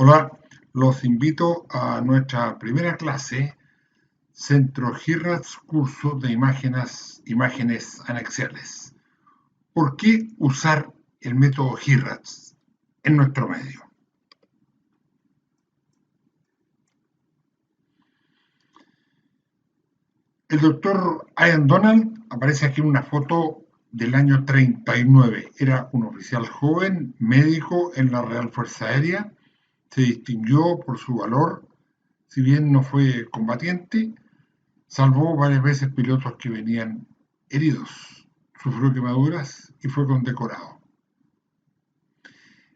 Hola, los invito a nuestra primera clase, Centro GIRATS, curso de imágenes anexiales. ¿Por qué usar el método GIRATS en nuestro medio? El doctor Ian Donald aparece aquí en una foto del año 39. Era un oficial joven, médico en la Real Fuerza Aérea. Se distinguió por su valor, si bien no fue combatiente. Salvó varias veces pilotos que venían heridos, sufrió quemaduras y fue condecorado.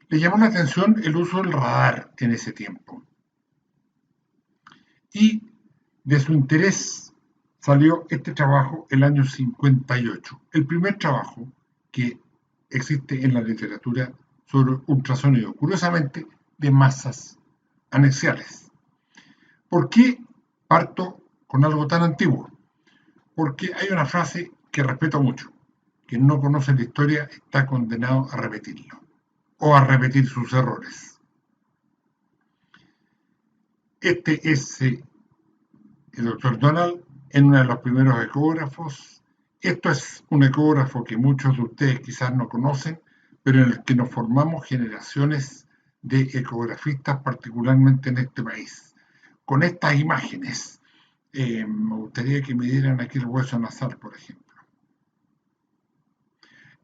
Le llamó la atención el uso del radar en ese tiempo. Y de su interés salió este trabajo el año 58, el primer trabajo que existe en la literatura sobre ultrasonido, curiosamente de masas anexiales. ¿Por qué parto con algo tan antiguo? Porque hay una frase que respeto mucho: quien no conoce la historia está condenado a repetirlo o a repetir sus errores. Este es el doctor Donald en uno de los primeros ecógrafos. Esto es un ecógrafo que muchos de ustedes quizás no conocen, pero en el que nos formamos generaciones de ecografistas, particularmente en este país. Con estas imágenes, me gustaría que me dieran aquí el hueso nasal, por ejemplo.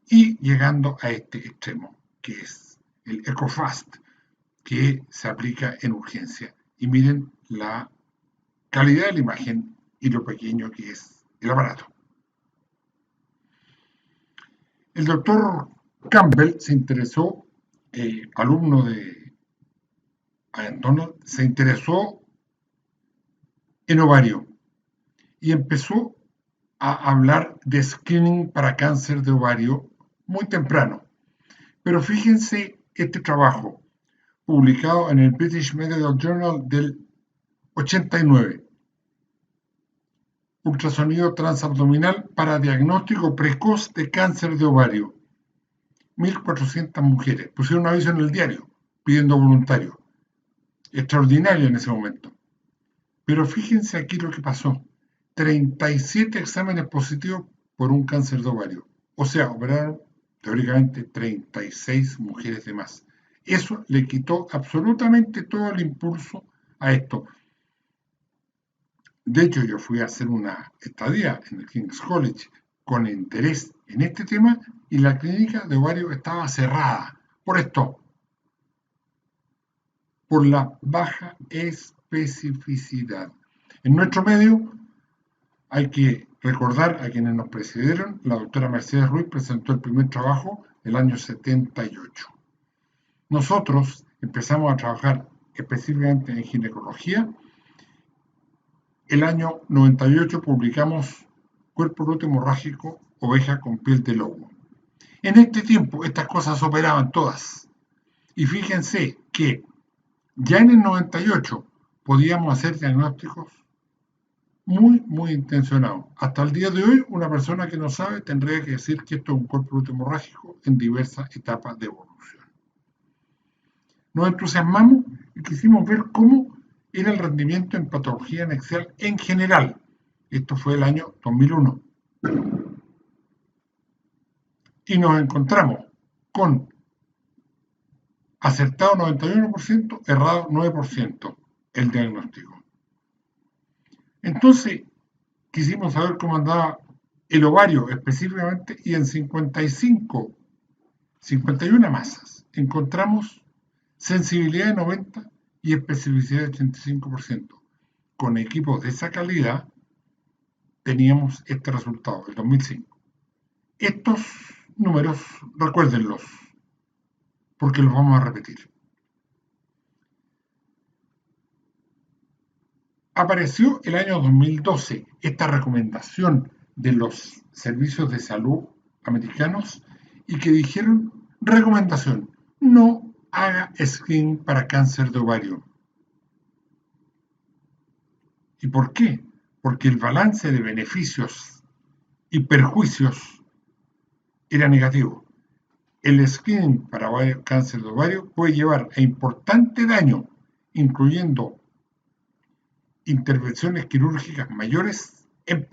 Y llegando a este extremo, que es el EcoFast, que se aplica en urgencia. Y miren la calidad de la imagen y lo pequeño que es el aparato. El doctor Campbell se interesó, alumno de Ian Donald, se interesó en ovario y empezó a hablar de screening para cáncer de ovario muy temprano. Pero fíjense este trabajo, publicado en el British Medical Journal del 89. Ultrasonido transabdominal para diagnóstico precoz de cáncer de ovario. 1.400 mujeres pusieron un aviso en el diario pidiendo voluntarios. Extraordinario en ese momento. Pero fíjense aquí lo que pasó. 37 exámenes positivos por un cáncer de ovario. O sea, operaron teóricamente 36 mujeres de más. Eso le quitó absolutamente todo el impulso a esto. De hecho, yo fui a hacer una estadía en el King's College con interés en este tema y la clínica de ovario estaba cerrada por esto, por la baja especificidad. En nuestro medio hay que recordar a quienes nos precedieron. La doctora Mercedes Ruiz presentó el primer trabajo el año 78. Nosotros empezamos a trabajar específicamente en ginecología. El año 98 publicamos Cuerpo roto hemorrágico, oveja con piel de lobo. En este tiempo estas cosas operaban todas. Y fíjense que ya en el 98 podíamos hacer diagnósticos muy intencionados. Hasta el día de hoy, una persona que no sabe tendría que decir que esto es un cuerpo roto hemorrágico en diversas etapas de evolución. Nos entusiasmamos y quisimos ver cómo era el rendimiento en patología anexial en general. Esto fue el año 2001. Y nos encontramos con acertado 91%, errado 9% el diagnóstico. Entonces, quisimos saber cómo andaba el ovario específicamente y en 51 masas encontramos sensibilidad de 90 y especificidad de 85%. Con equipos de esa calidad teníamos este resultado, el 2005. Estos números, recuérdenlos, porque los vamos a repetir. Apareció el año 2012 esta recomendación de los servicios de salud americanos y que dijeron: recomendación, no haga screening para cáncer de ovario. ¿Y por qué? Porque el balance de beneficios y perjuicios era negativo. El screening para cáncer de ovario puede llevar a importante daño incluyendo intervenciones quirúrgicas mayores en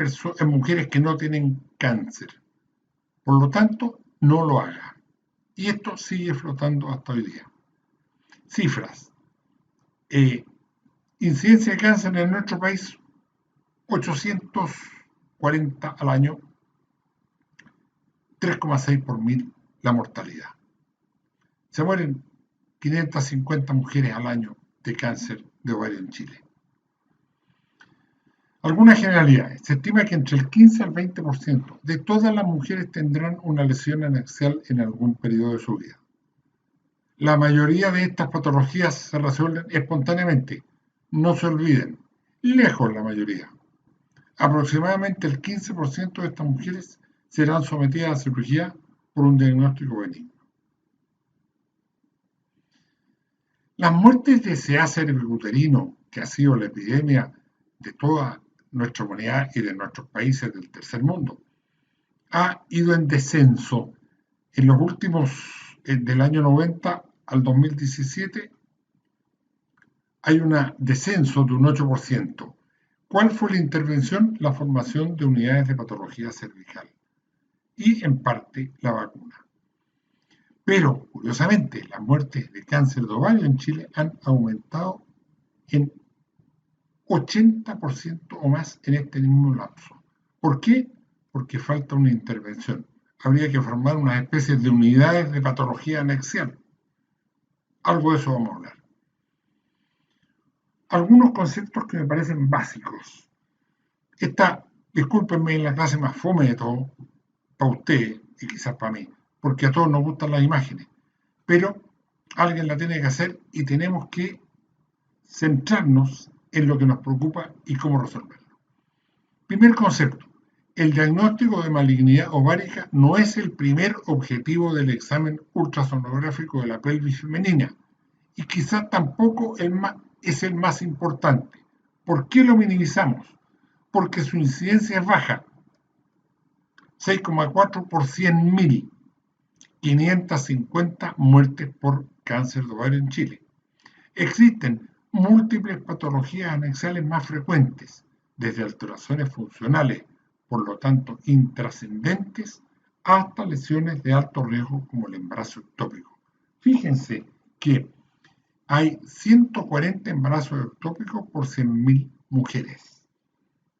mujeres que no tienen cáncer. Por lo tanto, no lo haga. Y esto sigue flotando hasta hoy día. Cifras. Incidencia de cáncer en nuestro país, 840 al año, 3,6 por mil la mortalidad. Se mueren 550 mujeres al año de cáncer de ovario en Chile. Algunas generalidades. Se estima que entre el 15 al 20% de todas las mujeres tendrán una lesión anexial en algún periodo de su vida. La mayoría de estas patologías se resuelven espontáneamente. No se olviden, lejos la mayoría. Aproximadamente el 15% de estas mujeres serán sometidas a cirugía por un diagnóstico benigno. Las muertes de CA cervicuterino, que ha sido la epidemia de toda nuestra humanidad y de nuestros países del tercer mundo, ha ido en descenso. En los últimos, del año 90 al 2017, hay un descenso de un 8%. ¿Cuál fue la intervención? La formación de unidades de patología cervical y, en parte, la vacuna. Pero, curiosamente, las muertes de cáncer de ovario en Chile han aumentado en 80% o más en este mismo lapso. ¿Por qué? Porque falta una intervención. Habría que formar unas especies de unidades de patología anexial. Algo de eso vamos a hablar. Algunos conceptos que me parecen básicos. Discúlpenme, en la clase más fome de todo, para usted y quizás para mí, porque a todos nos gustan las imágenes, pero alguien la tiene que hacer y tenemos que centrarnos en lo que nos preocupa y cómo resolverlo. Primer concepto, el diagnóstico de malignidad ovárica no es el primer objetivo del examen ultrasonográfico de la pelvis femenina y quizás tampoco es el más importante. ¿Por qué lo minimizamos? Porque su incidencia es baja, 6,4 por 100.000, 550 muertes por cáncer de ovario en Chile. Existen múltiples patologías anexiales más frecuentes, desde alteraciones funcionales, por lo tanto intrascendentes, hasta lesiones de alto riesgo como el embarazo ectópico. Fíjense que hay 140 embarazos ectópicos por 100.000 mujeres,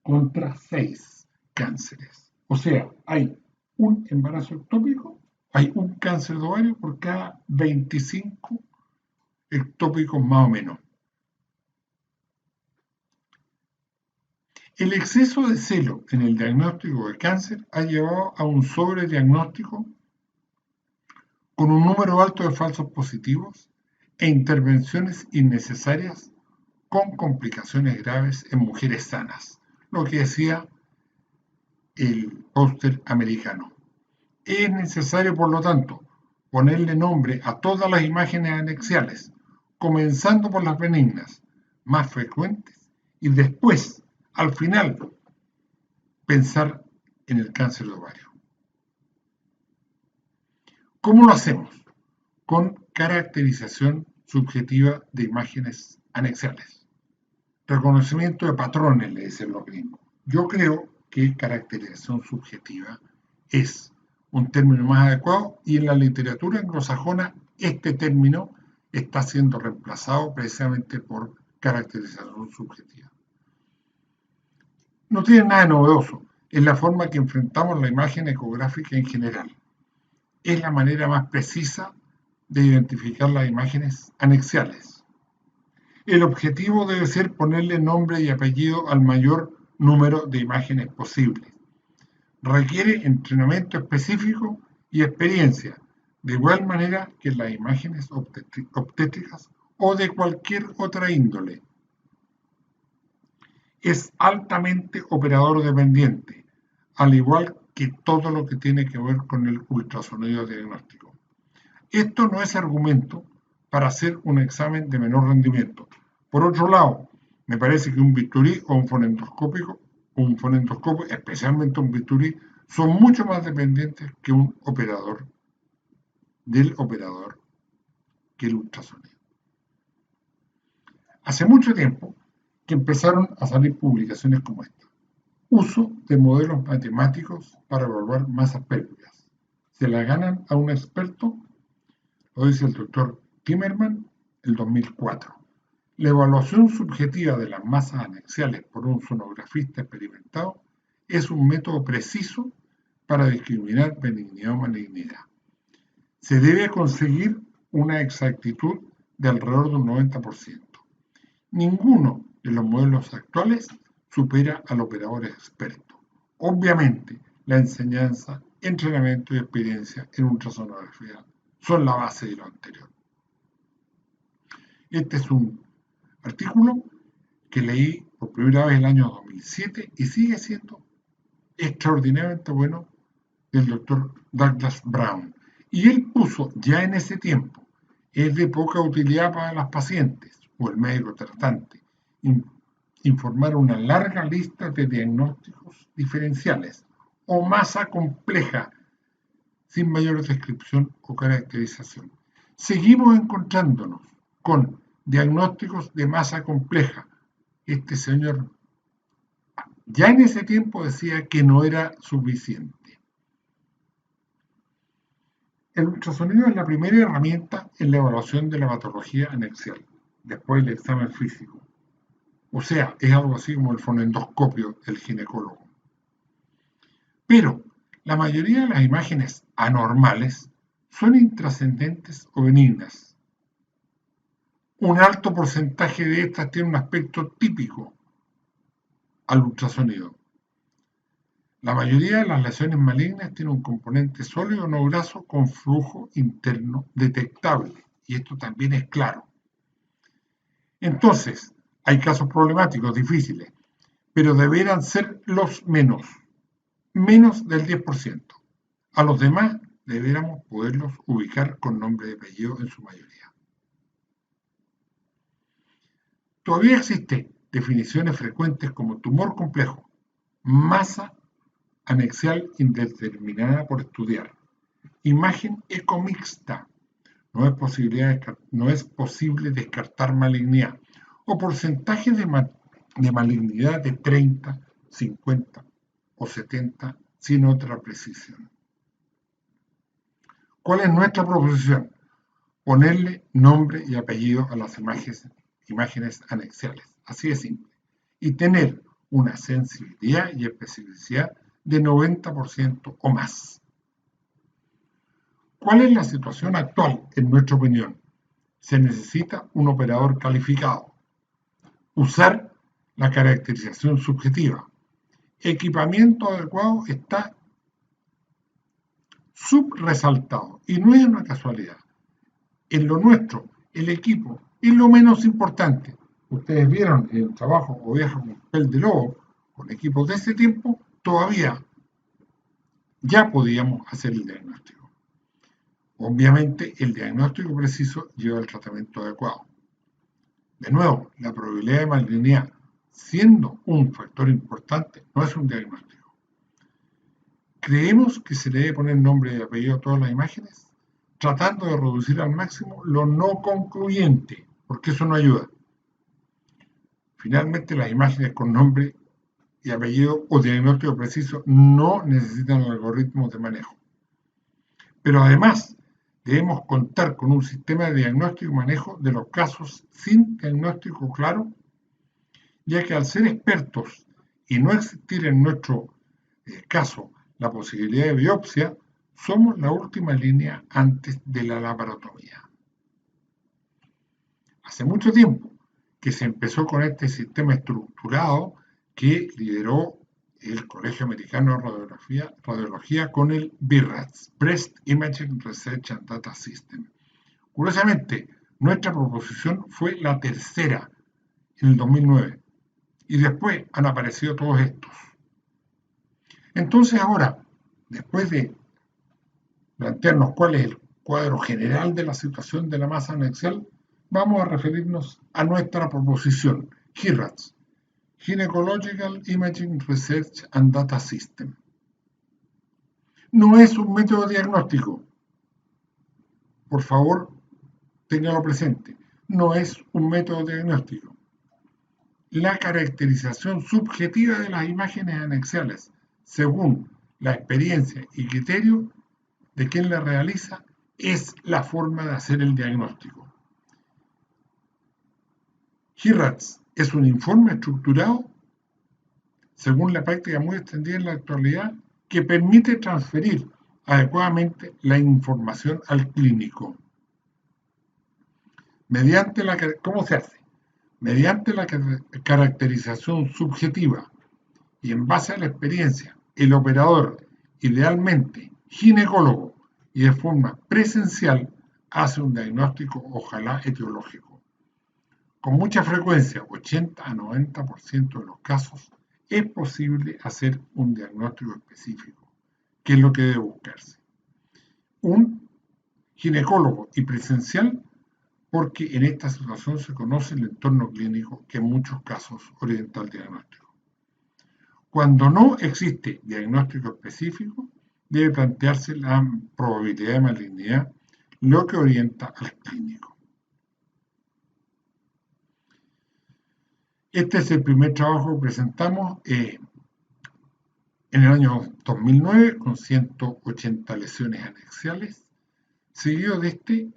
contra 6 cánceres. O sea, hay un embarazo ectópico, hay un cáncer de ovario por cada 25 ectópicos más o menos. El exceso de celo en el diagnóstico de cáncer ha llevado a un sobrediagnóstico con un número alto de falsos positivos e intervenciones innecesarias con complicaciones graves en mujeres sanas, lo que decía el póster americano. Es necesario, por lo tanto, ponerle nombre a todas las imágenes anexiales, comenzando por las benignas, más frecuentes, y después, al final, pensar en el cáncer de ovario. ¿Cómo lo hacemos? Con caracterización subjetiva de imágenes anexiales. Reconocimiento de patrones, le dicen los gringos. Yo creo que caracterización subjetiva es un término más adecuado y en la literatura anglosajona este término está siendo reemplazado precisamente por caracterización subjetiva. No tiene nada de novedoso, es la forma que enfrentamos la imagen ecográfica en general. Es la manera más precisa de identificar las imágenes anexiales. El objetivo debe ser ponerle nombre y apellido al mayor número de imágenes posibles. Requiere entrenamiento específico y experiencia, de igual manera que las imágenes obstétricas o de cualquier otra índole. Es altamente operador dependiente, al igual que todo lo que tiene que ver con el ultrasonido diagnóstico. Esto no es argumento para hacer un examen de menor rendimiento. Por otro lado, me parece que un bisturí o un fonendoscopio, especialmente un bisturí, son mucho más dependientes que del operador que el ultrasonido. Hace mucho tiempo que empezaron a salir publicaciones como esta. Uso de modelos matemáticos para evaluar masas pélvicas. ¿Se la ganan a un experto? Lo dice el doctor Timmerman el 2004. La evaluación subjetiva de las masas anexiales por un sonografista experimentado es un método preciso para discriminar benignidad o malignidad. Se debe conseguir una exactitud de alrededor de un 90%. Ninguno de los modelos actuales supera al operador experto. Obviamente, la enseñanza, entrenamiento y experiencia en ultrasonografía son la base de lo anterior. Este es un artículo que leí por primera vez en el año 2007 y sigue siendo extraordinariamente bueno, del doctor Douglas Brown. Y él puso ya en ese tiempo, es de poca utilidad para las pacientes o el médico tratante, informar una larga lista de diagnósticos diferenciales o masa compleja sin mayor descripción o caracterización. Seguimos encontrándonos con diagnósticos de masa compleja. Este señor ya en ese tiempo decía que no era suficiente. El ultrasonido es la primera herramienta en la evaluación de la patología anexial, después del examen físico. O sea, es algo así como el fonendoscopio del ginecólogo. Pero la mayoría de las imágenes anormales son intrascendentes o benignas. Un alto porcentaje de estas tiene un aspecto típico al ultrasonido. La mayoría de las lesiones malignas tienen un componente sólido no graso con flujo interno detectable, y esto también es claro. Entonces, hay casos problemáticos, difíciles, pero deberán ser los menos del 10%. A los demás deberíamos poderlos ubicar con nombre y apellido en su mayoría. Todavía existen definiciones frecuentes como tumor complejo, masa anexial indeterminada por estudiar, imagen ecomixta, no es posible descartar malignidad, o porcentaje de malignidad de 30, 50 o 70 sin otra precisión. ¿Cuál es nuestra proposición? Ponerle nombre y apellido a las imágenes anexiales, así de simple, y tener una sensibilidad y especificidad de 90% o más. ¿Cuál es la situación actual, en nuestra opinión? Se necesita un operador calificado, usar la caracterización subjetiva, equipamiento adecuado está subresaltado, y no es una casualidad. En lo nuestro, el equipo es lo menos importante. Ustedes vieron el trabajo o viaje con piel de lobo, con equipos de ese tiempo, todavía ya podíamos hacer el diagnóstico. Obviamente, el diagnóstico preciso lleva el tratamiento adecuado. De nuevo, la probabilidad de malignidad, siendo un factor importante, no es un diagnóstico. Creemos que se le debe poner nombre y apellido a todas las imágenes, tratando de reducir al máximo lo no concluyente, porque eso no ayuda. Finalmente, las imágenes con nombre y apellido o diagnóstico preciso no necesitan algoritmos de manejo. Pero además, debemos contar con un sistema de diagnóstico y manejo de los casos sin diagnóstico claro, ya que al ser expertos y no existir en nuestro caso la posibilidad de biopsia, somos la última línea antes de la laparotomía. Hace mucho tiempo que se empezó con este sistema estructurado que lideró el Colegio Americano de Radiología con el BIRADS, Breast Imaging Research and Data System. Curiosamente, nuestra proposición fue la tercera en el 2009 y después han aparecido todos estos. Entonces ahora, después de plantearnos cuál es el cuadro general de la situación de la masa anexial, vamos a referirnos a nuestra proposición, GIRADS, Gynecological Imaging Research and Data System. No es un método diagnóstico. Por favor, téngalo presente. No es un método diagnóstico. la caracterización subjetiva de las imágenes anexiales, según la experiencia y criterio de quien la realiza, es la forma de hacer el diagnóstico. HIRATS es un informe estructurado, según la práctica muy extendida en la actualidad, que permite transferir adecuadamente la información al clínico. ¿Cómo se hace? Mediante la caracterización subjetiva y en base a la experiencia, el operador, idealmente ginecólogo y de forma presencial, hace un diagnóstico, ojalá etiológico. Con mucha frecuencia, 80 a 90% de los casos, es posible hacer un diagnóstico específico. ¿Qué es lo que debe buscarse? Un ginecólogo y presencial, porque en esta situación se conoce el entorno clínico que en muchos casos orienta al diagnóstico. Cuando no existe diagnóstico específico, debe plantearse la probabilidad de malignidad, lo que orienta al clínico. Este es el primer trabajo que presentamos en el año 2009 con 180 lesiones anexiales, seguido de este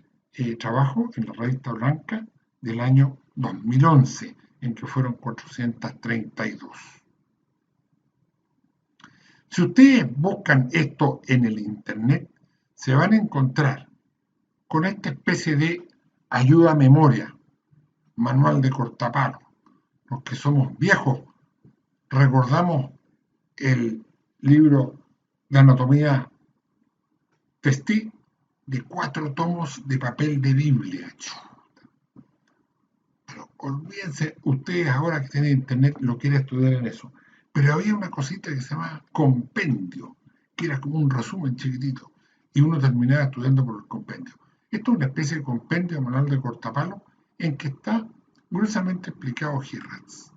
trabajo en la revista Blanca del año 2011, en que fueron 432. Si ustedes buscan esto en el internet, se van a encontrar con esta especie de ayuda a memoria, manual de cortapalo. Los que somos viejos recordamos el libro de anatomía Testí de 4 tomos de papel de Biblia. Pero olvídense, ustedes ahora que tienen internet lo quieren estudiar en eso. Pero había una cosita que se llama compendio, que era como un resumen chiquitito, y uno terminaba estudiando por el compendio. Esto es una especie de compendio manual de cortapalo en que está gruesamente explicado HIRATS.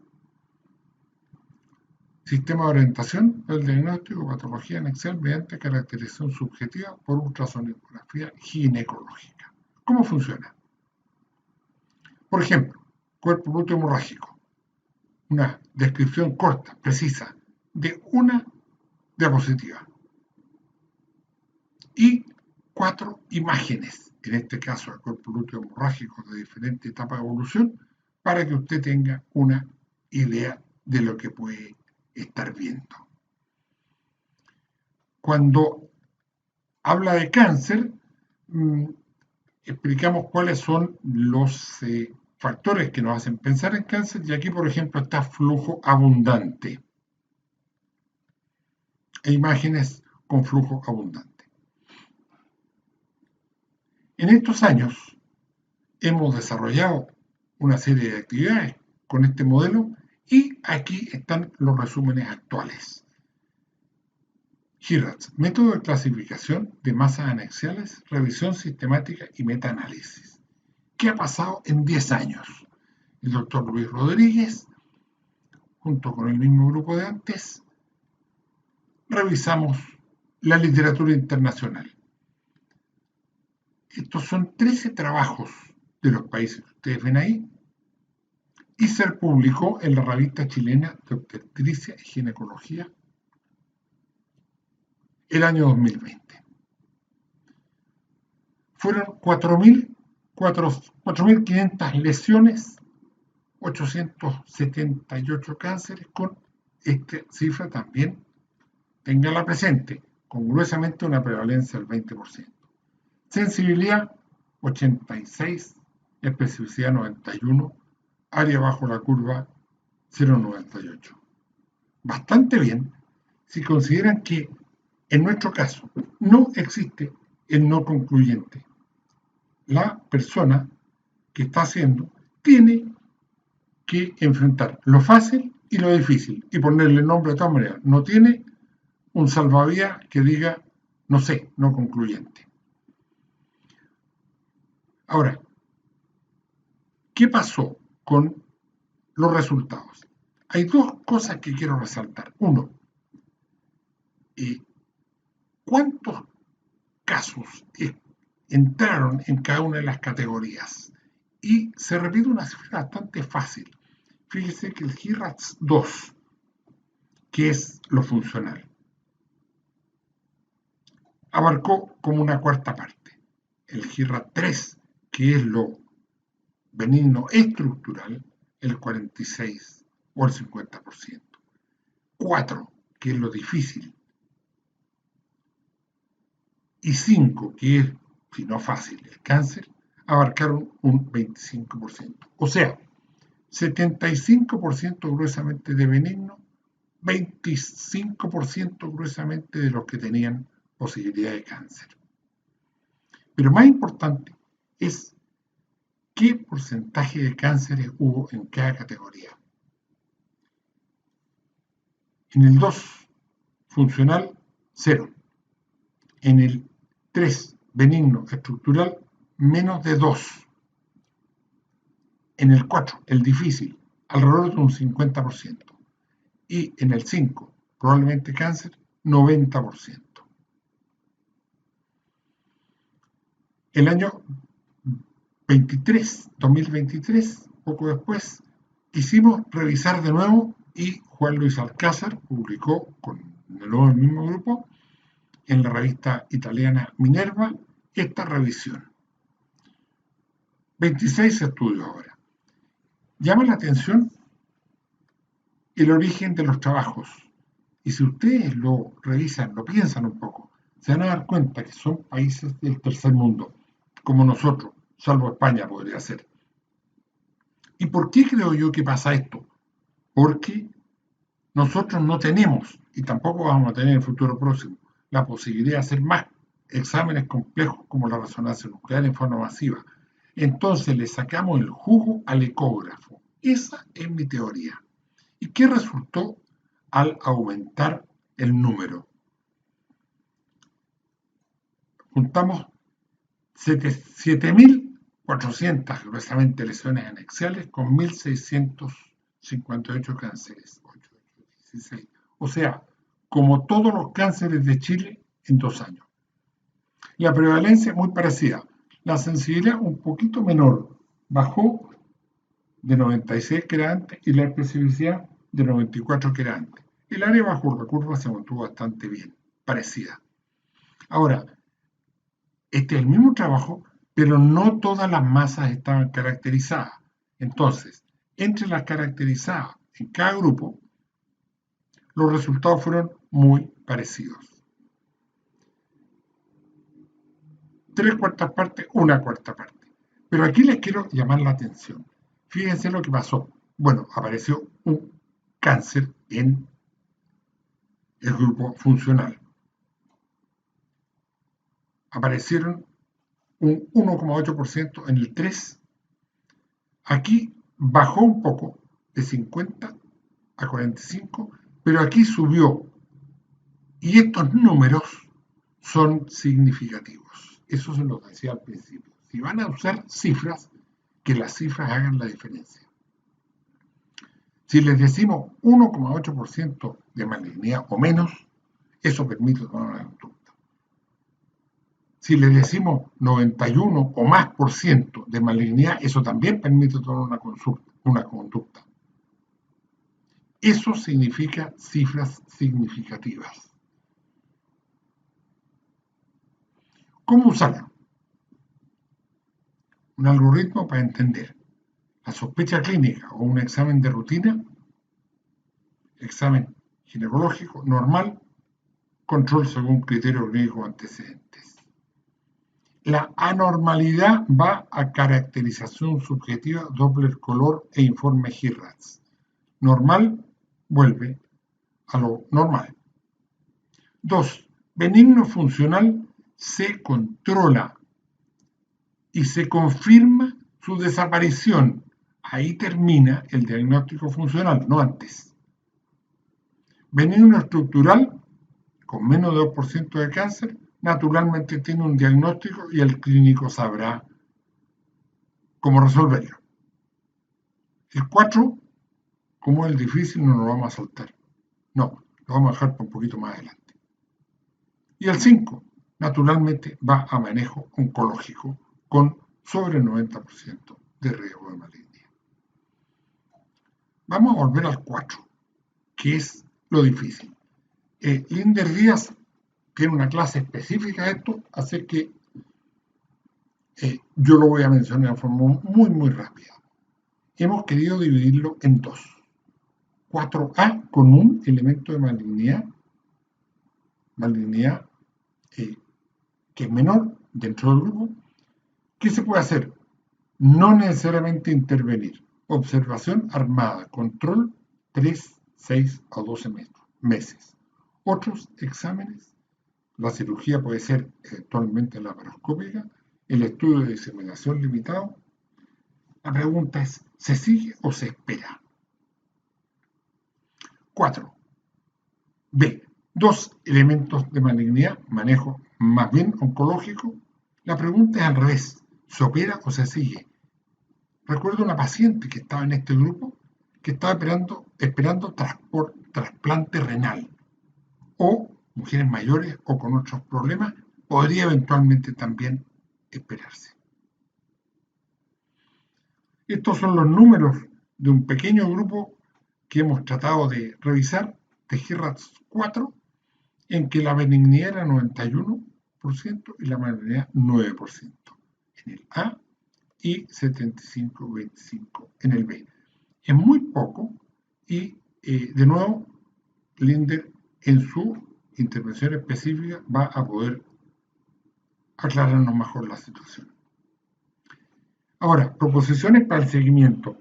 Sistema de orientación del diagnóstico de patología anexial mediante caracterización subjetiva por ultrasonografía ginecológica. ¿Cómo funciona? Por ejemplo, cuerpo bruto hemorrágico. Una descripción corta, precisa, de una diapositiva. Y 4 imágenes, en este caso el cuerpo bruto hemorrágico de diferente etapa de evolución, para que usted tenga una idea de lo que puede estar viendo. Cuando habla de cáncer, explicamos cuáles son los factores que nos hacen pensar en cáncer, y aquí, por ejemplo, está flujo abundante e imágenes con flujo abundante. En estos años hemos desarrollado una serie de actividades con este modelo y aquí están los resúmenes actuales. HIRATS, método de clasificación de masas anexiales, revisión sistemática y metaanálisis. ¿Qué ha pasado en 10 años? El doctor Luis Rodríguez, junto con el mismo grupo de antes, revisamos la literatura internacional. Estos son 13 trabajos de los países que ustedes ven ahí, y se publicó en la revista chilena de obstetricia y ginecología el año 2020. Fueron 4.500 lesiones, 878 cánceres, con esta cifra también, téngala presente, con gruesamente una prevalencia del 20%. Sensibilidad 86, especificidad 91, área bajo la curva 0,98. Bastante bien si consideran que en nuestro caso no existe el no concluyente. La persona que está haciendo tiene que enfrentar lo fácil y lo difícil y ponerle nombre de todas maneras. No tiene un salvavidas que diga, no sé, no concluyente. Ahora, ¿qué pasó con los resultados? Hay 2 cosas que quiero resaltar. Uno, ¿cuántos casos entraron en cada una de las categorías? Y se repite una cifra bastante fácil. fíjese que el HIRAX 2, que es lo funcional, abarcó como una cuarta parte. El HIRAX 3, que es lo benigno estructural, el 46 o el 50%. 4, que es lo difícil, y 5, que es, si no fácil, el cáncer, abarcaron un 25%. O sea, 75% gruesamente de benigno, 25% gruesamente de los que tenían posibilidad de cáncer. Pero más importante es qué porcentaje de cánceres hubo en cada categoría. En el 2, funcional, 0. En el 3, benigno estructural, menos de 2. En el 4, el difícil, alrededor de un 50%. Y en el 5, probablemente cáncer, 90%. El año 2023, poco después, quisimos revisar de nuevo y Juan Luis Alcázar publicó con de nuevo el mismo grupo en la revista italiana Minerva esta revisión. 26 estudios ahora. Llama la atención el origen de los trabajos. Y si ustedes lo revisan, lo piensan un poco, se van a dar cuenta que son países del tercer mundo, como nosotros, salvo España podría ser. ¿Y por qué creo yo que pasa esto? Porque nosotros no tenemos, y tampoco vamos a tener en el futuro próximo, la posibilidad de hacer más exámenes complejos como la resonancia nuclear en forma masiva. Entonces le sacamos el jugo al ecógrafo. Esa es mi teoría. ¿Y qué resultó al aumentar el número? Juntamos 7.400 gruesamente lesiones anexiales con 1.658 cánceres. 16. O sea, como todos los cánceres de Chile en 2 años. La prevalencia es muy parecida. La sensibilidad un poquito menor. Bajó de 96 que era antes y la especificidad de 94 que era antes. El área bajo la curva se mantuvo bastante bien, parecida. Ahora, este es el mismo trabajo, pero no todas las masas estaban caracterizadas. Entonces, entre las caracterizadas en cada grupo, los resultados fueron muy parecidos. 3/4 partes, 1/4 parte. Pero aquí les quiero llamar la atención. Fíjense lo que pasó. Bueno, apareció un cáncer en el grupo funcional. Aparecieron un 1,8% en el 3. Aquí bajó un poco, de 50 a 45, pero aquí subió. Y estos números son significativos. Eso se lo decía al principio. Si van a usar cifras, que las cifras hagan la diferencia. Si les decimos 1,8% de malignidad o menos, eso permite tomar una conducta. Si les decimos 91 o más por ciento de malignidad, eso también permite tomar una conducta. Eso significa cifras significativas. ¿Cómo usarlo? Un algoritmo para entender la sospecha clínica o un examen de rutina, examen ginecológico normal, control según criterio clínico antecedentes. La anormalidad va a caracterización subjetiva, Doppler color e informe HIRAX. Normal vuelve a lo normal. 2. Benigno funcional se controla y se confirma su desaparición. Ahí termina el diagnóstico funcional, no antes. Benigno estructural, con menos de 2% de cáncer, naturalmente tiene un diagnóstico y el clínico sabrá cómo resolverlo. El 4, como es el difícil, no lo vamos a saltar. No, lo vamos a dejar por un poquito más adelante. Y el 5, naturalmente, va a manejo oncológico con sobre el 90% de riesgo de malignidad. Vamos a volver al 4, que es lo difícil. Linder Díaz tiene una clase específica de esto, así que yo lo voy a mencionar de forma muy, muy rápida. Hemos querido dividirlo en dos. 4A con un elemento de malignidad que es menor dentro del grupo. ¿Qué se puede hacer? No necesariamente intervenir. Observación armada, control 3, 6 o 12 meses. Otros exámenes, la cirugía puede ser eventualmente laparoscópica, el estudio de diseminación limitado. La pregunta es, ¿se sigue o se espera? 4. B. Dos elementos de malignidad, manejo más bien oncológico. La pregunta es al revés, ¿se opera o se sigue? Recuerdo una paciente que estaba en este grupo que estaba esperando trasplante renal, o mujeres mayores o con otros problemas, podría eventualmente también esperarse. Estos son los números de un pequeño grupo que hemos tratado de revisar, de GRADS 4, en que la benignidad era 91% y la malignidad 9% en el A y 75-25 en el B. Es muy poco y, de nuevo, Linder en su intervención específica va a poder aclararnos mejor la situación. Ahora, proposiciones para el seguimiento.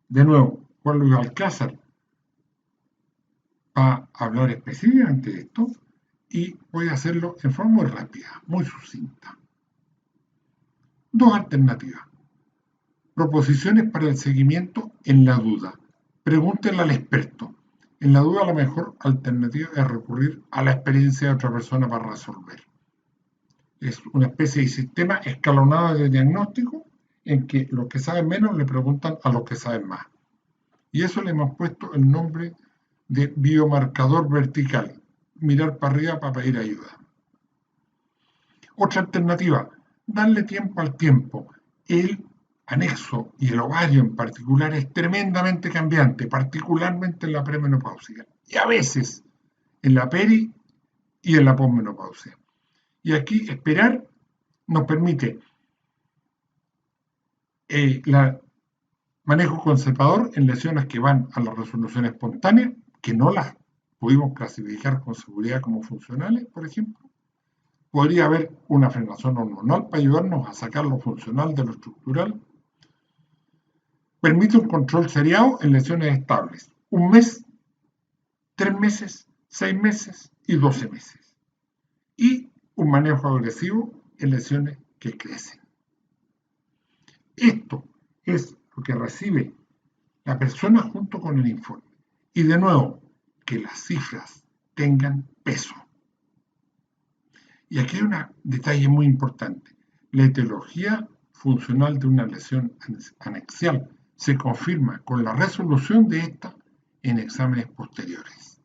De nuevo, Juan Luis Alcázar va a hablar específicamente de esto y voy a hacerlo en forma muy rápida, muy sucinta. Dos alternativas. Proposiciones para el seguimiento en la duda. Pregúntenle al experto. En la duda, la mejor alternativa es recurrir a la experiencia de otra persona para resolver. Es una especie de sistema escalonado de diagnóstico en que los que saben menos le preguntan a los que saben más. Y eso le hemos puesto el nombre de biomarcador vertical. Mirar para arriba para pedir ayuda. Otra alternativa, darle tiempo al tiempo. El anexo y el ovario en particular es tremendamente cambiante, particularmente en la premenopausia y a veces en la peri y en la posmenopausia. Y aquí esperar nos permite el manejo conservador en lesiones que van a la resolución espontánea, que no las pudimos clasificar con seguridad como funcionales, por ejemplo. Podría haber una frenación hormonal para ayudarnos a sacar lo funcional de lo estructural. Permite un control seriado en lesiones estables. 1 mes, 3 meses, 6 meses y 12 meses. Y un manejo agresivo en lesiones que crecen. Esto es lo que recibe la persona junto con el informe. Y de nuevo, que las cifras tengan peso. Y aquí hay un detalle muy importante. La etiología funcional de una lesión anexial se confirma con la resolución de esta en exámenes posteriores.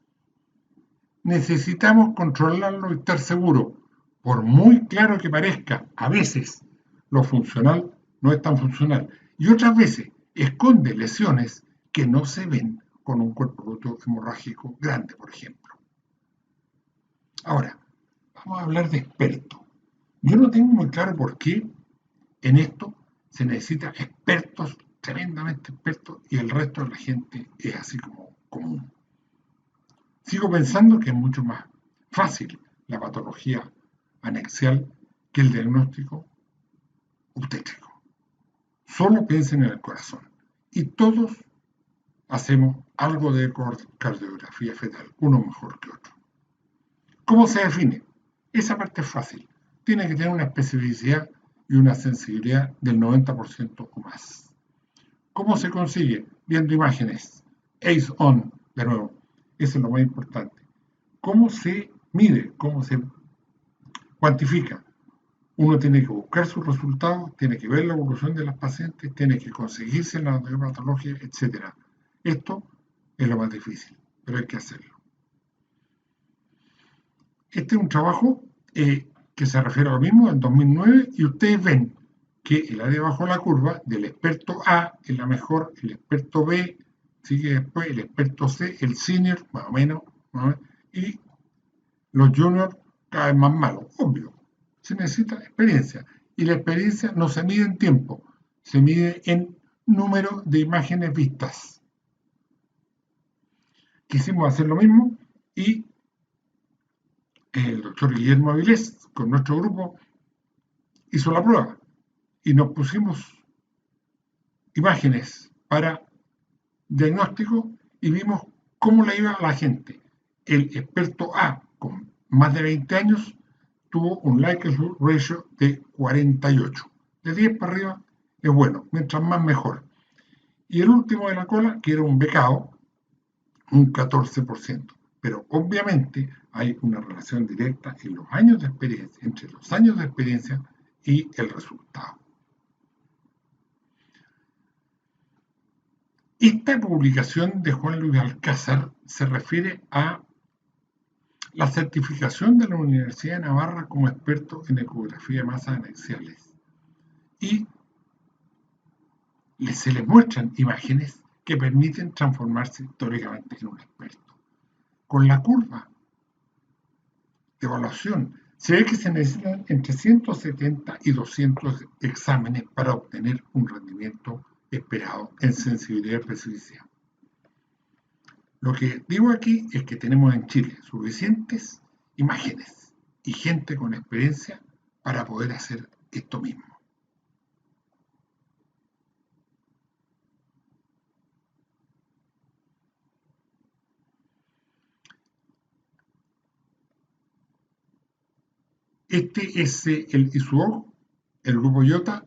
Necesitamos controlarlo y estar seguros. Por muy claro que parezca, a veces lo funcional no es tan funcional y otras veces esconde lesiones que no se ven con un cuerpo roto hemorrágico grande, por ejemplo. Ahora, vamos a hablar de expertos. Yo no tengo muy claro por qué en esto se necesita expertos, tremendamente expertos, y el resto de la gente es así como común. Sigo pensando que es mucho más fácil la patología anexial que el diagnóstico obstétrico. Solo piensen en el corazón. Y todos hacemos algo de cardiografía fetal, uno mejor que otro. ¿Cómo se define? Esa parte es fácil. Tiene que tener una especificidad y una sensibilidad del 90% o más. ¿Cómo se consigue? Viendo imágenes. ACE-ON, de nuevo. Eso es lo más importante. ¿Cómo se mide? ¿Cómo se cuantifica? Uno tiene que buscar sus resultados, tiene que ver la evolución de las pacientes, tiene que conseguirse la patología, etc. Esto es lo más difícil, pero hay que hacerlo. Este es un trabajo que se refiere a lo mismo, en 2009, y ustedes ven que el área bajo la curva del experto A es la mejor, el experto B Sigue después el experto C, el senior, más o menos, y los juniors cada vez más malos, obvio. Se necesita experiencia. Y la experiencia no se mide en tiempo, se mide en número de imágenes vistas. Quisimos hacer lo mismo y el doctor Guillermo Avilés, con nuestro grupo, hizo la prueba y nos pusimos imágenes para diagnóstico y vimos cómo le iba a la gente. El experto A, con más de 20 años, tuvo un likelihood ratio de 48. De 10 para arriba es bueno, mientras más mejor. Y el último de la cola, que era un becado, un 14%. Pero obviamente hay una relación directa en los años de experiencia, entre los años de experiencia y el resultado. Esta publicación de Juan Luis Alcázar se refiere a la certificación de la Universidad de Navarra como experto en ecografía de masas anexiales. Y se les muestran imágenes que permiten transformarse teóricamente en un experto. Con la curva de evaluación se ve que se necesitan entre 170 y 200 exámenes para obtener un rendimiento esperado en sensibilidad y especificidad. Lo que digo aquí es que tenemos en Chile suficientes imágenes y gente con experiencia para poder hacer esto mismo. Este es el ISUOG, el grupo IOTA,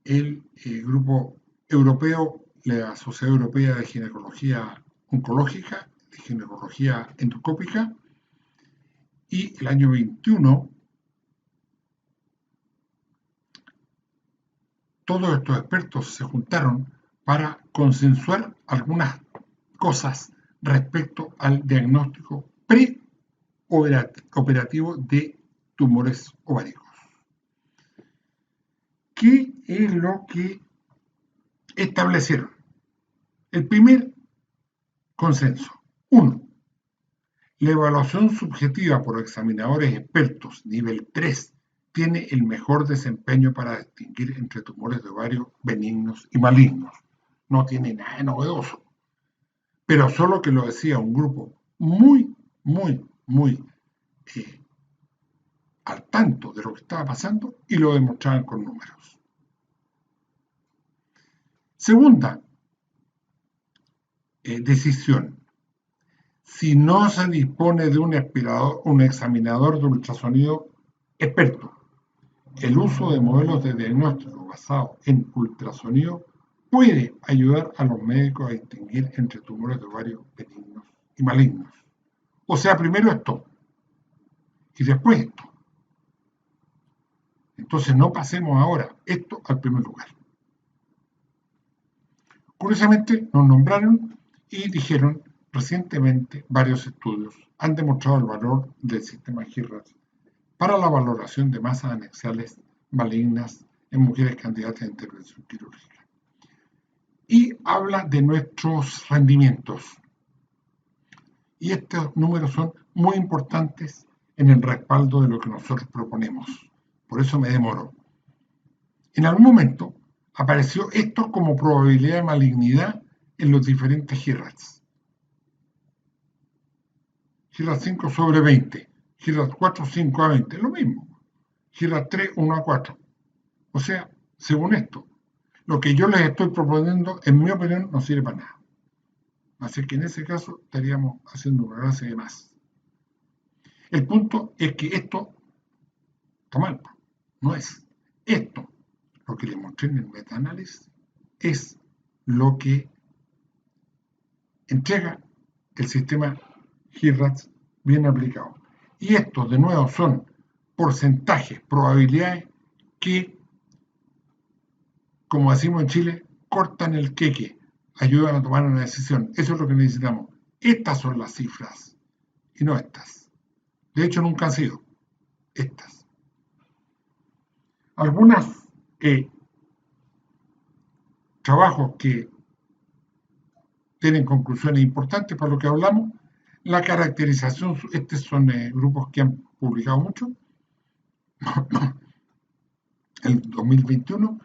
el grupo europeo, la Sociedad Europea de Ginecología Oncológica, de Ginecología Endoscópica, y el año 21 todos estos expertos se juntaron para consensuar algunas cosas respecto al diagnóstico preoperativo de tumores ováricos. ¿Qué es lo que establecieron? El primer consenso. 1. La evaluación subjetiva por examinadores expertos nivel 3 tiene el mejor desempeño para distinguir entre tumores de ovario benignos y malignos. No tiene nada de novedoso, pero solo que lo decía un grupo muy al tanto de lo que estaba pasando y lo demostraban con números. Segunda decisión. Si no se dispone de un examinador de ultrasonido experto, el uso de modelos de diagnóstico basados en ultrasonido puede ayudar a los médicos a distinguir entre tumores de ovario benignos y malignos. O sea, primero esto y después esto. Entonces no pasemos ahora esto al primer lugar. Curiosamente nos nombraron y dijeron recientemente varios estudios han demostrado el valor del sistema HIRAS para la valoración de masas anexiales malignas en mujeres candidatas a intervención quirúrgica. Y habla de nuestros rendimientos. Y estos números son muy importantes en el respaldo de lo que nosotros proponemos. Por eso me demoro. En algún momento apareció esto como probabilidad de malignidad en los diferentes HIRAS. HIRAS 5 sobre 20, HIRAS 4, 5 a 20, lo mismo. HIRAS 3, 1 a 4. O sea, según esto, lo que yo les estoy proponiendo, en mi opinión, no sirve para nada. Así que en ese caso estaríamos haciendo una clase de más. El punto es que esto está mal, no es. Esto, lo que les mostré en el metaanálisis, es lo que entrega el sistema HIRAS bien aplicado. Y estos, de nuevo, son porcentajes, probabilidades que, como decimos en Chile, cortan el queque, ayudan a tomar una decisión. Eso es lo que necesitamos. Estas son las cifras y no estas. De hecho, nunca han sido estas. Algunos trabajos que tienen conclusiones importantes para lo que hablamos. La caracterización, estos son grupos que han publicado mucho, el 2021,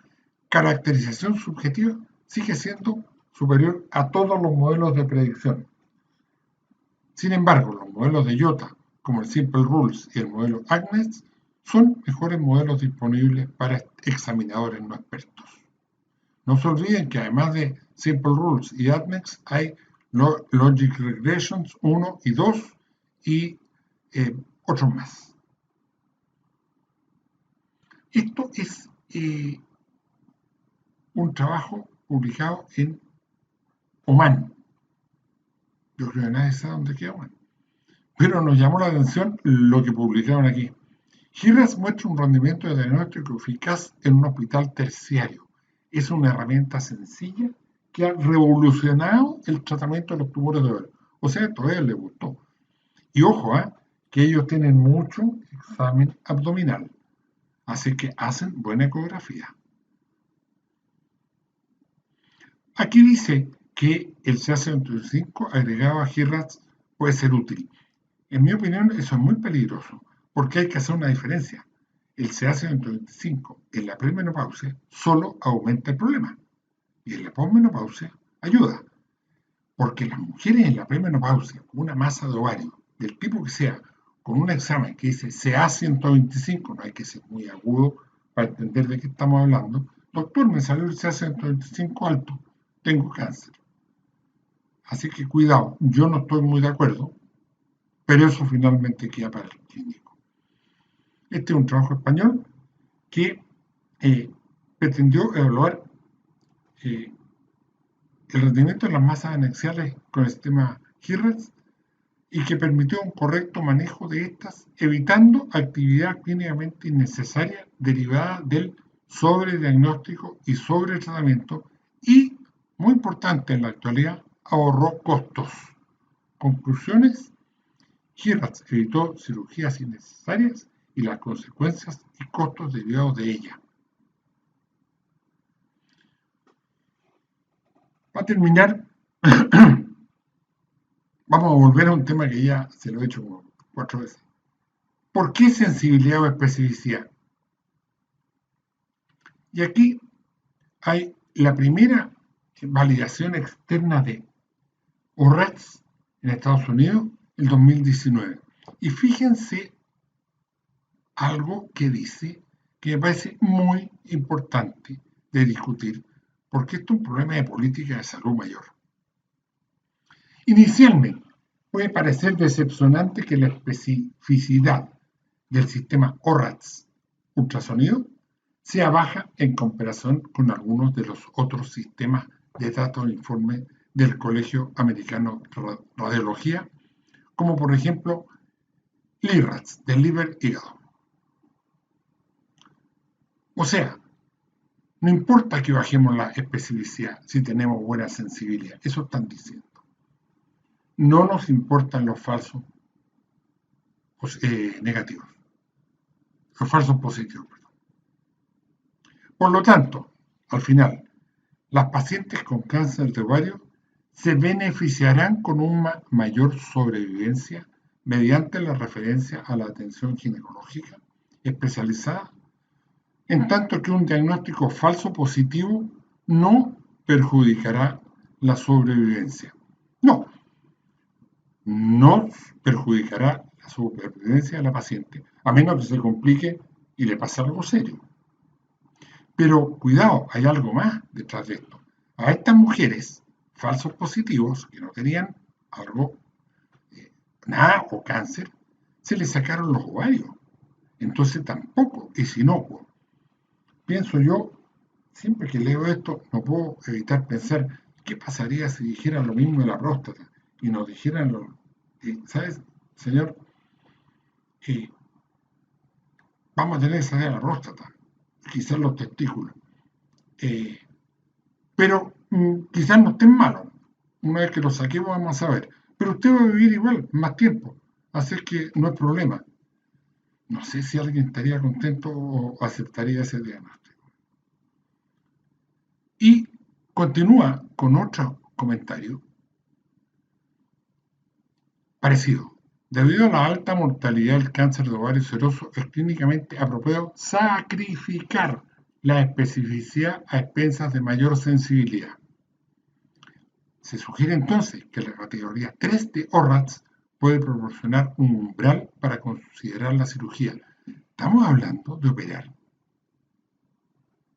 caracterización subjetiva sigue siendo superior a todos los modelos de predicción. Sin embargo, los modelos de IOTA, como el Simple Rules y el modelo AGNES, son mejores modelos disponibles para examinadores no expertos. No se olviden que además de Simple Rules y AGNES hay Logic Regressions 1 y 2 y otros más. Esto es un trabajo publicado en Oman. Yo creo que nadie sabe dónde queda Oman. Pero nos llamó la atención lo que publicaron aquí. HIRAS muestra un rendimiento de diagnóstico eficaz en un hospital terciario. Es una herramienta sencilla que ha revolucionado el tratamiento de los tumores de ovario. O sea, todavía les gustó. Y ojo, que ellos tienen mucho examen abdominal. Así que hacen buena ecografía. Aquí dice que el CA125 agregado a HIRAS puede ser útil. En mi opinión, eso es muy peligroso, porque hay que hacer una diferencia. El CA125 en la premenopausia solo aumenta el problema, y en la posmenopausia ayuda, porque las mujeres en la premenopausia con una masa de ovario, del tipo que sea, con un examen que dice CA125, no hay que ser muy agudo para entender de qué estamos hablando, doctor, me salió el CA125 alto, tengo cáncer. Así que cuidado, yo no estoy muy de acuerdo, pero eso finalmente queda para el clínico. Este es un trabajo español que pretendió evaluar el rendimiento de las masas anexiales con el sistema HIRAS y que permitió un correcto manejo de estas, evitando actividad clínicamente innecesaria derivada del sobrediagnóstico y sobretratamiento y, muy importante en la actualidad, ahorró costos. Conclusiones: HIRAS evitó cirugías innecesarias y las consecuencias y costos derivados de ella. Para terminar, vamos a volver a un tema que ya se lo he hecho como 4 veces. ¿Por qué sensibilidad o especificidad? Y aquí hay la primera validación externa de ORATS en Estados Unidos, el 2019. Y fíjense algo que dice que me parece muy importante de discutir, porque esto es un problema de política de salud mayor. Inicialmente, puede parecer decepcionante que la especificidad del sistema ORATS ultrasonido sea baja en comparación con algunos de los otros sistemas de datos de informe del Colegio Americano de Radiología, como por ejemplo LIRADS, del liver-hígado. O sea, no importa que bajemos la especificidad si tenemos buena sensibilidad, eso están diciendo. No nos importan los falsos negativos, los falsos positivos. Perdón. Por lo tanto, al final, las pacientes con cáncer de ovario se beneficiarán con una mayor sobrevivencia mediante la referencia a la atención ginecológica especializada, en tanto que un diagnóstico falso positivo no perjudicará la sobrevivencia. No perjudicará la supervivencia de la paciente, a menos que se complique y le pase algo serio. Pero cuidado, hay algo más detrás de esto. A estas mujeres falsos positivos que no tenían algo, nada o cáncer, se les sacaron los ovarios. Entonces tampoco es inocuo. Pienso yo, siempre que leo esto, no puedo evitar pensar, ¿qué pasaría si dijeran lo mismo de la próstata? Y nos dijeran, ¿sabes, señor? Vamos a tener que sacar la próstata, quizás los testículos. Pero quizás no estén malos. Una vez que los saquemos vamos a ver. Pero usted va a vivir igual, más tiempo. Así que no es problema. No sé si alguien estaría contento o aceptaría ese diagnóstico. Y continúa con otro comentario Parecido. Debido a la alta mortalidad del cáncer de ovario seroso, es clínicamente apropiado sacrificar la especificidad a expensas de mayor sensibilidad. Se sugiere entonces que la categoría 3 de ORATS puede proporcionar un umbral para considerar la cirugía. Estamos hablando de operar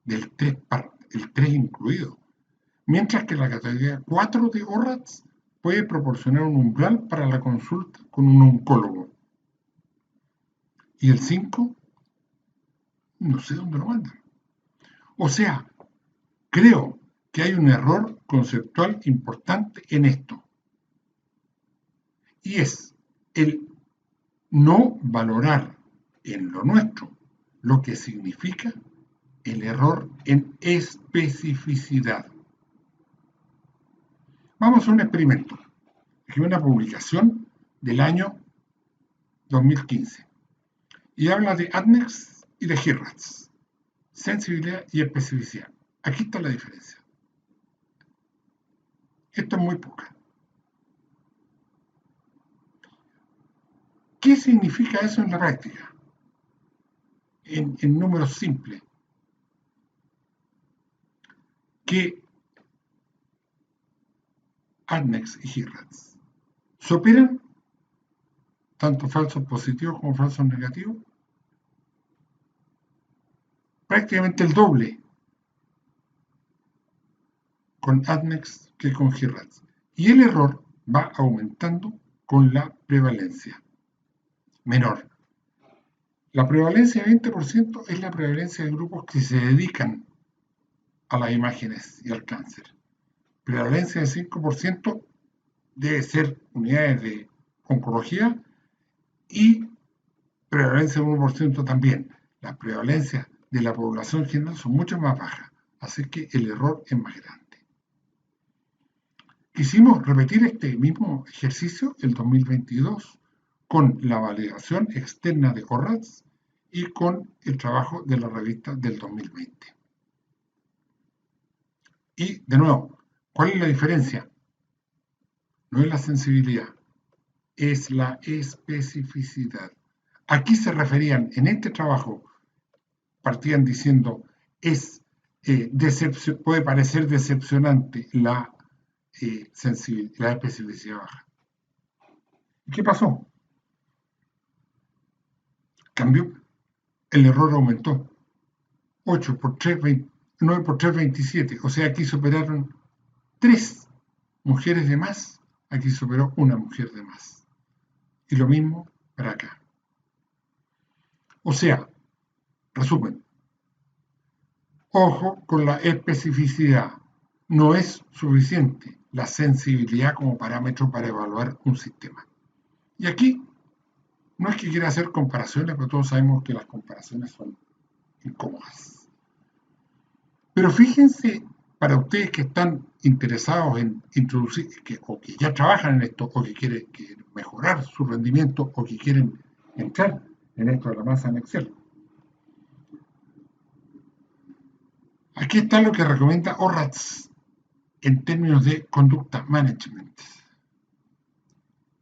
del 3, el 3 incluido, mientras que la categoría 4 de ORATS puede proporcionar un umbral para la consulta con un oncólogo. Y el 5, no sé dónde lo mandan. O sea, creo que hay un error conceptual importante en esto. Y es el no valorar en lo nuestro lo que significa el error en especificidad. Vamos a un experimento. Aquí una publicación del año 2015 y habla de Adnex y de HIRATS, sensibilidad y especificidad. Aquí está la diferencia. Esto es muy poca. ¿Qué significa eso en la práctica? En números simples. Que Adnex y HIRATS se operan tanto falsos positivos como falsos negativos, prácticamente el doble con Adnex que con HIRATS. Y el error va aumentando con la prevalencia menor. La prevalencia de 20% es la prevalencia de grupos que se dedican a las imágenes y al cáncer. Prevalencia de 5% debe ser unidades de oncología y prevalencia de 1% también. Las prevalencias de la población general son mucho más bajas, así que el error es más grande. Quisimos repetir este mismo ejercicio el 2022 con la validación externa de ORATS y con el trabajo de la revista del 2020. Y, de nuevo, ¿cuál es la diferencia? No es la sensibilidad, es la especificidad. Aquí se referían, en este trabajo, partían diciendo, puede parecer decepcionante la especificidad baja. ¿Qué pasó? Cambió. El error aumentó. 8 por 3, 9 por 3, 27. O sea, aquí superaron 3 mujeres de más. Aquí superó una mujer de más. Y lo mismo para acá. O sea, resumen. Ojo con la especificidad. No es suficiente la sensibilidad como parámetro para evaluar un sistema. Y aquí no es que quiera hacer comparaciones, pero todos sabemos que las comparaciones son incómodas. Pero fíjense, para ustedes que están interesados en introducir, o que ya trabajan en esto, o que quieren mejorar su rendimiento, o que quieren entrar en esto de la masa en Excel. Aquí está lo que recomienda ORATS en términos de conducta management.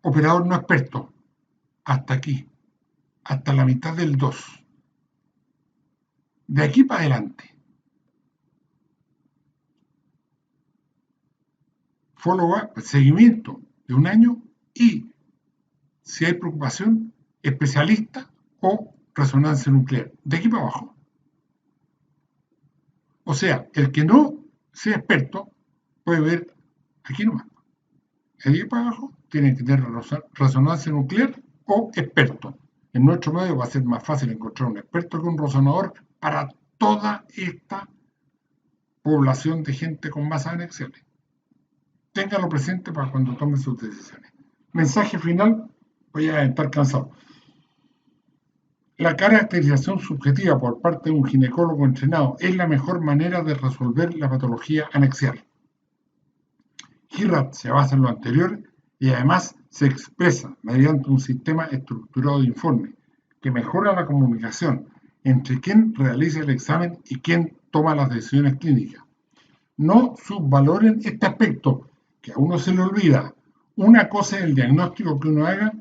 Operador no experto, hasta aquí, hasta la mitad del 2. De aquí para adelante, follow-up, seguimiento de un año y, si hay preocupación, especialista o resonancia nuclear. De aquí para abajo. O sea, el que no sea experto puede ver aquí nomás. De aquí para abajo tiene que tener resonancia nuclear o experto. En nuestro medio va a ser más fácil encontrar un experto que un resonador para toda esta población de gente con masa en Excel. Téngalo presente para cuando tome sus decisiones. Mensaje final, voy a estar cansado. La caracterización subjetiva por parte de un ginecólogo entrenado es la mejor manera de resolver la patología anexial. HIRATS se basa en lo anterior y además se expresa mediante un sistema estructurado de informe que mejora la comunicación entre quien realiza el examen y quien toma las decisiones clínicas. No subvaloren este aspecto, que a uno se le olvida, Una cosa es el diagnóstico que uno haga,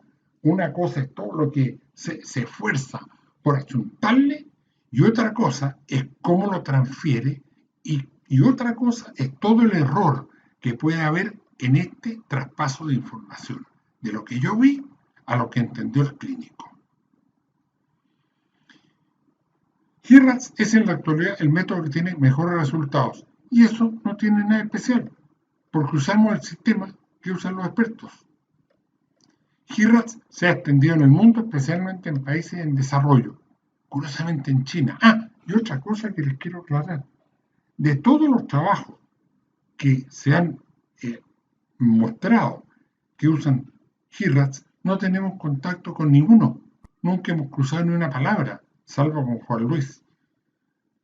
una cosa es todo lo que se esfuerza por achuntarle, y otra cosa es cómo lo transfiere, y otra cosa es todo el error que puede haber en este traspaso de información, de lo que yo vi a lo que entendió el clínico. HIRATS es en la actualidad el método que tiene mejores resultados, y eso no tiene nada especial, porque usamos el sistema que usan los expertos. HIRATS se ha extendido en el mundo, especialmente en países en desarrollo, curiosamente en China. Y otra cosa que les quiero aclarar, de todos los trabajos que se han mostrado que usan HIRATS, no tenemos contacto con ninguno. Nunca hemos cruzado ni una palabra, salvo con Juan Luis,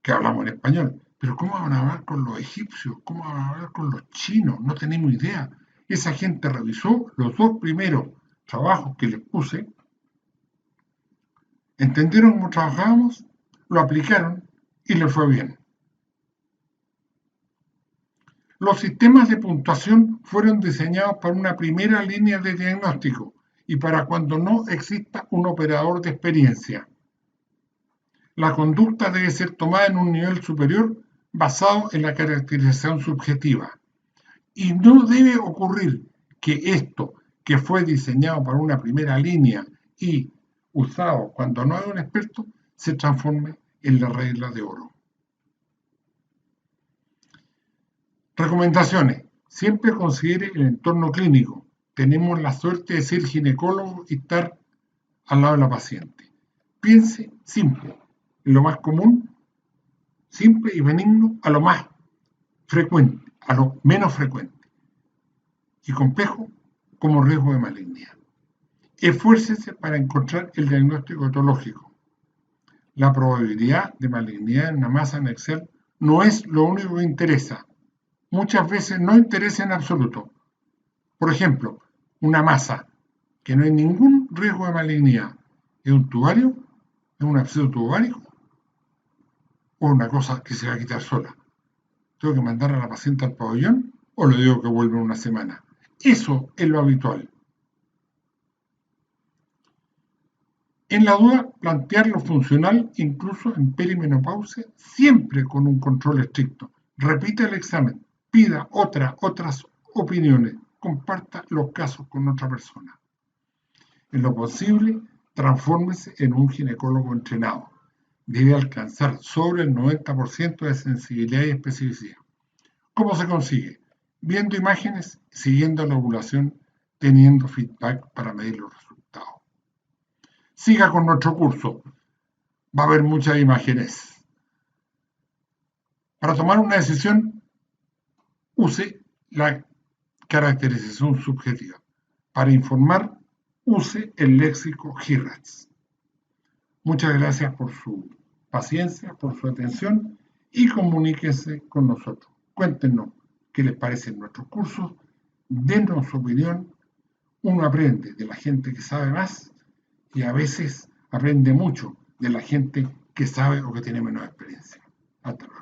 que hablamos en español. Pero ¿cómo van a hablar con los egipcios? ¿Cómo van a hablar con los chinos? No tenemos idea. Esa gente revisó los 2 primeros trabajos que les puse, entendieron cómo trabajábamos, lo aplicaron y les fue bien. Los sistemas de puntuación fueron diseñados para una primera línea de diagnóstico y para cuando no exista un operador de experiencia. La conducta debe ser tomada en un nivel superior basado en la caracterización subjetiva. Y no debe ocurrir que esto, que fue diseñado para una primera línea y usado cuando no hay un experto, se transforme en la regla de oro. Recomendaciones. Siempre considere el entorno clínico. Tenemos la suerte de ser ginecólogos y estar al lado de la paciente. Piense simple, en lo más común, simple y benigno, a lo más frecuente, a lo menos frecuente, y complejo como riesgo de malignidad. Esfuércese para encontrar el diagnóstico etológico. La probabilidad de malignidad en una masa en Excel no es lo único que interesa. Muchas veces no interesa en absoluto. Por ejemplo, una masa que no hay ningún riesgo de malignidad, ¿es un tubario? ¿Es un absceso tubario? ¿O una cosa que se va a quitar sola? ¿Tengo que mandar a la paciente al pabellón o le digo que vuelva en una semana? Eso es lo habitual. En la duda, plantear lo funcional incluso en perimenopausia, siempre con un control estricto. Repita el examen, pida otras opiniones, comparta los casos con otra persona. En lo posible, transfórmese en un ginecólogo entrenado. Debe alcanzar sobre el 90% de sensibilidad y especificidad. ¿Cómo se consigue? Viendo imágenes, siguiendo la ovulación, teniendo feedback para medir los resultados. Siga con nuestro curso. Va a haber muchas imágenes. Para tomar una decisión, use la caracterización subjetiva. Para informar, use el léxico HIRATS. Muchas gracias por su paciencia, por su atención y comuníquese con nosotros. Cuéntenos qué les parecen nuestros cursos, denos su opinión. Uno aprende de la gente que sabe más y a veces aprende mucho de la gente que sabe o que tiene menos experiencia. Hasta luego.